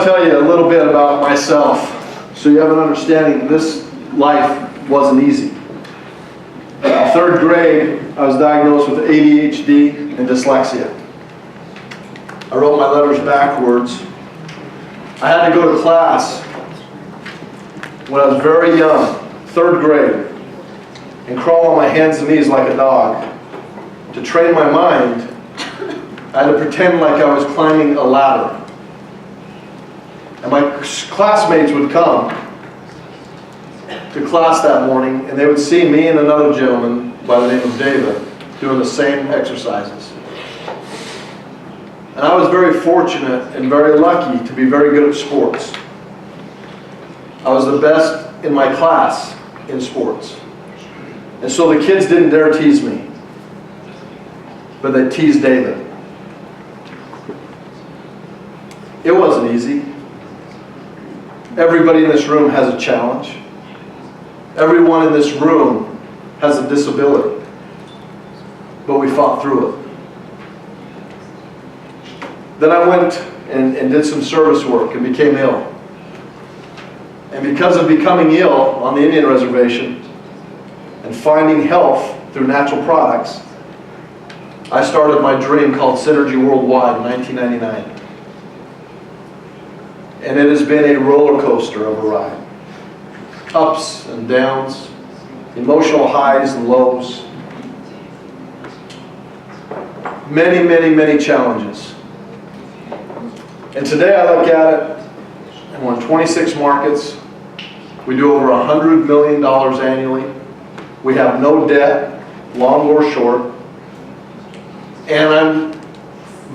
tell you a little bit about myself so you have an understanding. This life wasn't easy. In third grade, I was diagnosed with ADHD and dyslexia. I wrote my letters backwards. I had to go to class when I was very young, third grade, and crawl on my hands and knees like a dog. To train my mind, I had to pretend like I was climbing a ladder. And my classmates would come to class that morning, and they would see me and another gentleman by the name of David doing the same exercises. And I was very fortunate and very lucky to be very good at sports. I was the best in my class in sports. And so the kids didn't dare tease me, but they teased David. It wasn't easy. Everybody in this room has a challenge. Everyone in this room has a disability. But we fought through it. Then I went and did some service work and became ill. And because of becoming ill on the Indian reservation and finding health through natural products, I started my dream called Synergy Worldwide in 1999. And it has been a roller coaster of a ride. Ups and downs, emotional highs and lows. Many, many, many challenges. And today I look at it, and we're in 26 markets. We do over $100 million annually. We have no debt, long or short. And I'm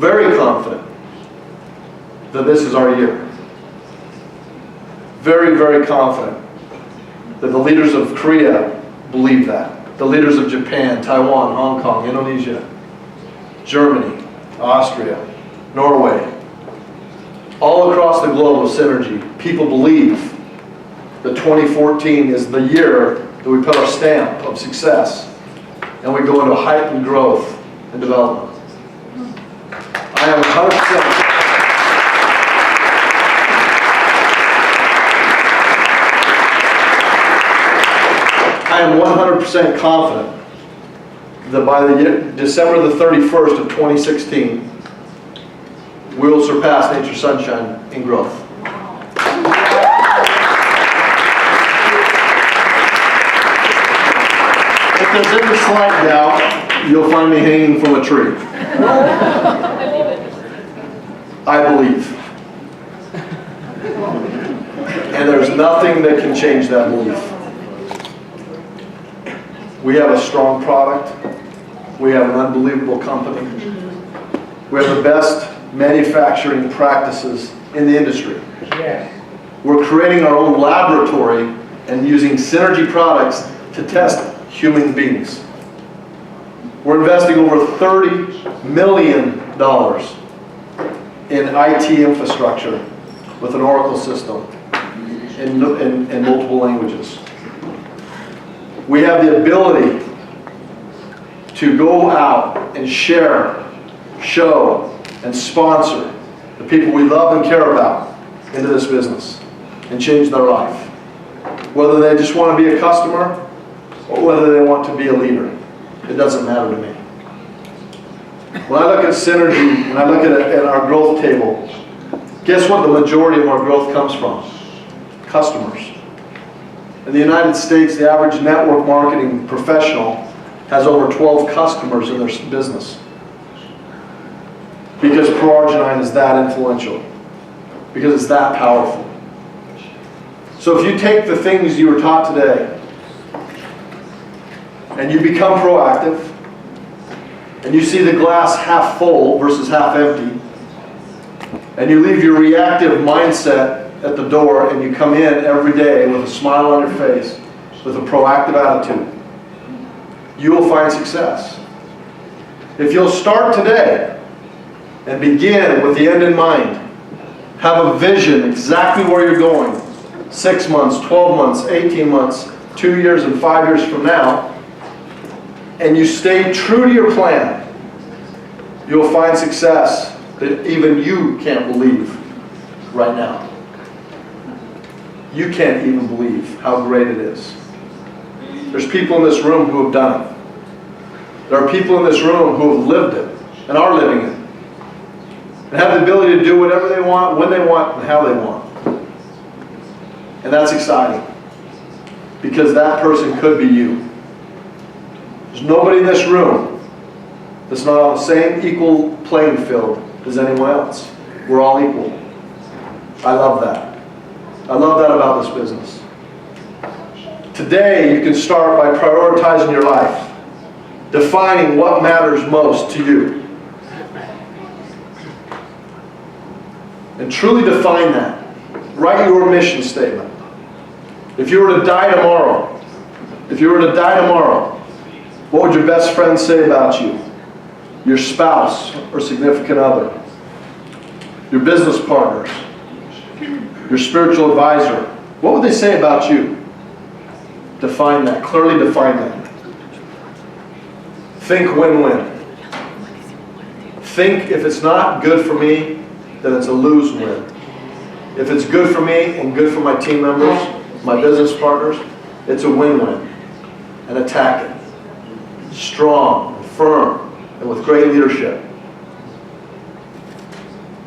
very confident that this is our year. Very, very confident that the leaders of Korea believe that. The leaders of Japan, Taiwan, Hong Kong, Indonesia, Germany, Austria, Norway, all across the globe of Synergy, people believe that 2014 is the year that we put our stamp of success and we go into heightened growth and development. I am 100%. I am 100% confident that by the year, December the 31st of 2016, we will surpass Nature Sunshine in growth. If there's any slight doubt, you'll find me hanging from a tree. I believe. And there's nothing that can change that belief. We have a strong product. We have an unbelievable company. We have the best manufacturing practices in the industry. Yes. We're creating our own laboratory and using Synergy products to test human beings. We're investing over $30 million in IT infrastructure with an Oracle system in multiple languages. We have the ability to go out and share, show, and sponsor the people we love and care about into this business and change their life. Whether they just want to be a customer or whether they want to be a leader, it doesn't matter to me. When I look at Synergy, when I look at our growth table, guess what the majority of our growth comes from? Customers. In the United States, the average network marketing professional has over 12 customers in their business. Because pro-arginine is that influential. Because it's that powerful. So if you take the things you were taught today and you become proactive and you see the glass half full versus half empty and you leave your reactive mindset at the door and you come in every day with a smile on your face, with a proactive attitude, you will find success. If you'll start today and begin with the end in mind, have a vision exactly where you're going, 6 months, 12 months, 18 months, 2 years and 5 years from now, and you stay true to your plan, you'll find success that even you can't believe right now. You can't even believe how great it is. There's people in this room who have done it. There are people in this room who have lived it and are living it. And have the ability to do whatever they want, when they want, and how they want. And that's exciting. Because that person could be you. There's nobody in this room that's not on the same equal playing field as anyone else. We're all equal. I love that. I love that about this business. Today, you can start by prioritizing your life, defining what matters most to you. And truly define that. Write your mission statement. If you were to die tomorrow, what would your best friend say about you? Your spouse or significant other? Your business partners? Your spiritual advisor? What would they say about you? Define that. Clearly define that. Think win-win. Think if it's not good for me, then it's a lose-win. If it's good for me and good for my team members, my business partners, it's a win-win. And attack it. Strong, firm, and with great leadership.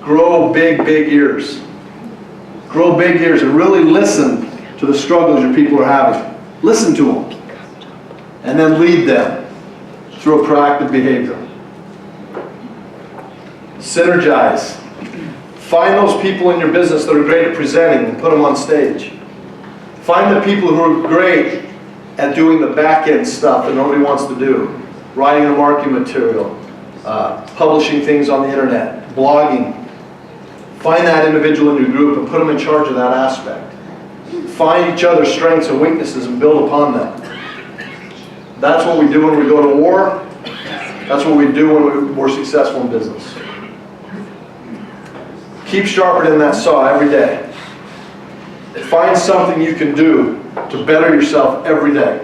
Grow big ears. Grow big ears and really listen to the struggles your people are having. Listen to them. And then lead them through a proactive behavior. Synergize. Find those people in your business that are great at presenting and put them on stage. Find the people who are great at doing the back-end stuff that nobody wants to do. Writing the marketing material, publishing things on the internet, blogging. Find that individual in your group and put them in charge of that aspect. Find each other's strengths and weaknesses and build upon them. That's what we do when we go to war. That's what we do when we're successful in business. Keep sharpening that saw every day. Find something you can do to better yourself every day.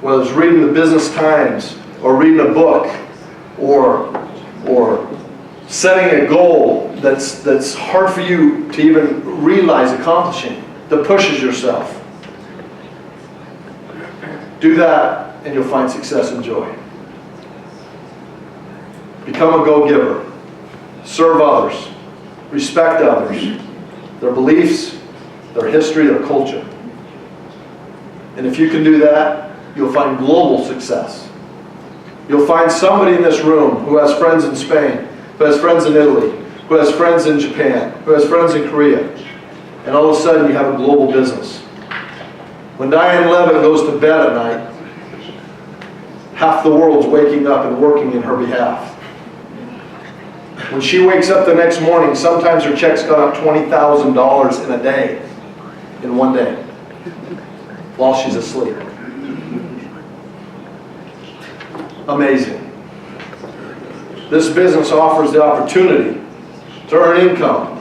Whether it's reading the Business Times, or reading a book, or setting a goal that's hard for you to even realize accomplishing, that pushes yourself. Do that and you'll find success and joy. Become a go-giver. Serve others. Respect others. Their beliefs, their history, their culture. And if you can do that, you'll find global success. You'll find somebody in this room who has friends in Spain, who has friends in Italy, who has friends in Japan, who has friends in Korea. And all of a sudden you have a global business. When Diane Levin goes to bed at night, half the world's waking up and working in her behalf. When she wakes up the next morning, sometimes her check's gone up $20,000 in a day, in one day, while she's asleep. Amazing. This business offers the opportunity to earn income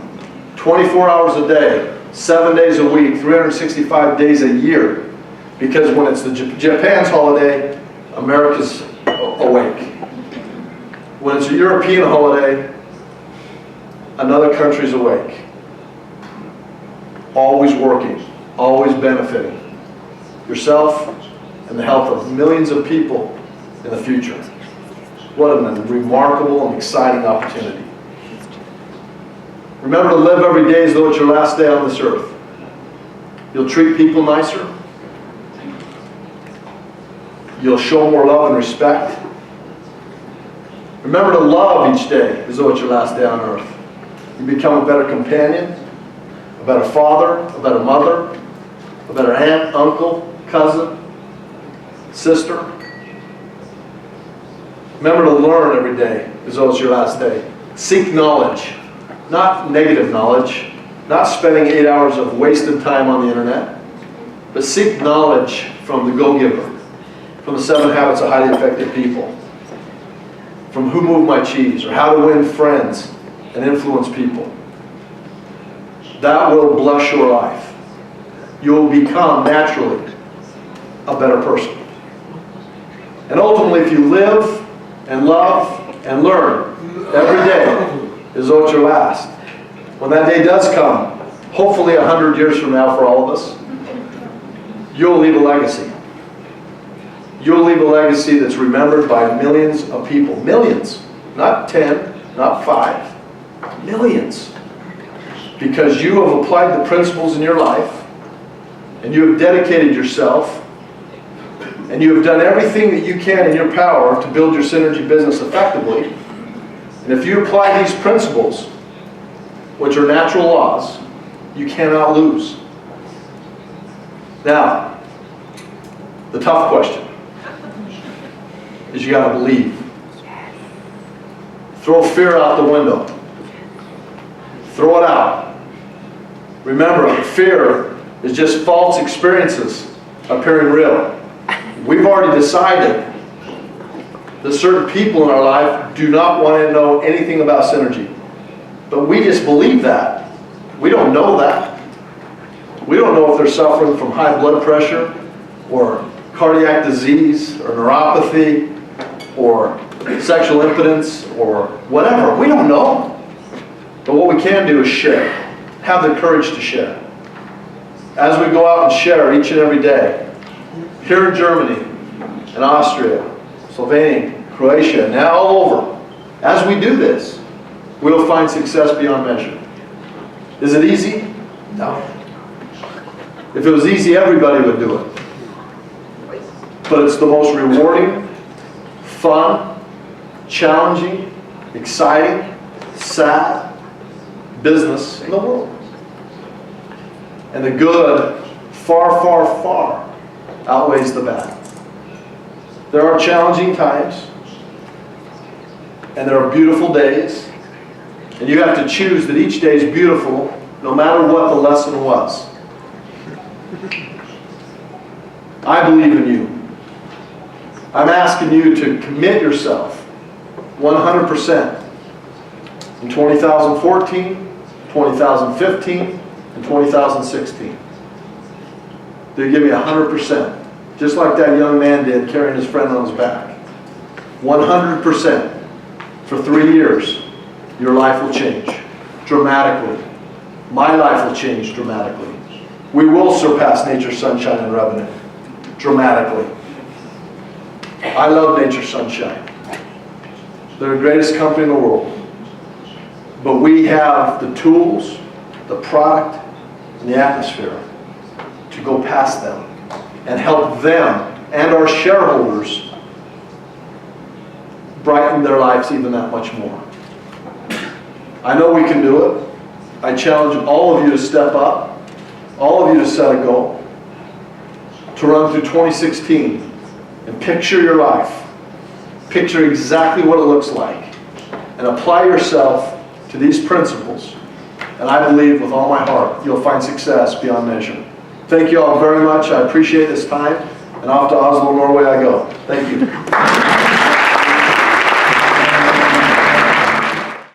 24 hours a day, 7 days a week, 365 days a year. Because when it's the Japan's holiday, America's awake. When it's a European holiday, another country's awake. Always working, always benefiting yourself and the health of millions of people in the future. What a remarkable and exciting opportunity. Remember to live every day as though it's your last day on this earth. You'll treat people nicer. You'll show more love and respect. Remember to love each day as though it's your last day on earth. You become a better companion, a better father, a better mother, a better aunt, uncle, cousin, sister. Remember to learn every day as though it's your last day. Seek knowledge, not negative knowledge, not spending 8 hours of wasted time on the internet, but seek knowledge from the go-giver, from the 7 Habits of Highly Effective People, from Who Moved My Cheese, or How to Win Friends and Influence People. That will bless your life. You will become naturally a better person. And ultimately, if you live and love and learn every day as though it's your last, when that day does come, hopefully 100 years from now for all of us, you'll leave a legacy. You'll leave a legacy that's remembered by millions of people. Millions. Not 10, not 5. Millions. Because you have applied the principles in your life, and you have dedicated yourself, and you have done everything that you can in your power to build your synergy business effectively. And if you apply these principles, which are natural laws, you cannot lose. Now, the tough question is you got to believe. Throw fear out the window. Throw it out. Remember, fear is just false experiences appearing real. We've already decided that certain people in our life do not want to know anything about synergy. But we just believe that. We don't know that. We don't know if they're suffering from high blood pressure or cardiac disease or neuropathy or sexual impotence or whatever. We don't know. But what we can do is share. Have the courage to share. As we go out and share each and every day, here in Germany, in Austria, Slovenia, Croatia, and now all over, as we do this, we'll find success beyond measure. Is it easy? No. If it was easy, everybody would do it. But it's the most rewarding, fun, challenging, exciting, sad business in the world. And the good far, far, far outweighs the bad. There are challenging times, and there are beautiful days, and you have to choose that each day is beautiful no matter what the lesson was. I believe in you. I'm asking you to commit yourself 100% in 2014, 2015, and 2016. They give you 100%, just like that young man did carrying his friend on his back. 100%. For 3 years, your life will change dramatically. My life will change dramatically. We will surpass Nature, Sunshine, and Revenue dramatically. I love Nature, Sunshine. They're the greatest company in the world. But we have the tools, the product, and the atmosphere to go past them and help them and our shareholders brighten their lives even that much more. I know we can do it. I challenge all of you to step up, all of you to set a goal, to run through 2016 and picture your life. Picture exactly what it looks like and apply yourself to these principles. And I believe with all my heart you'll find success beyond measure. Thank you all very much. I appreciate this time. And off to Oslo, Norway I go. Thank you.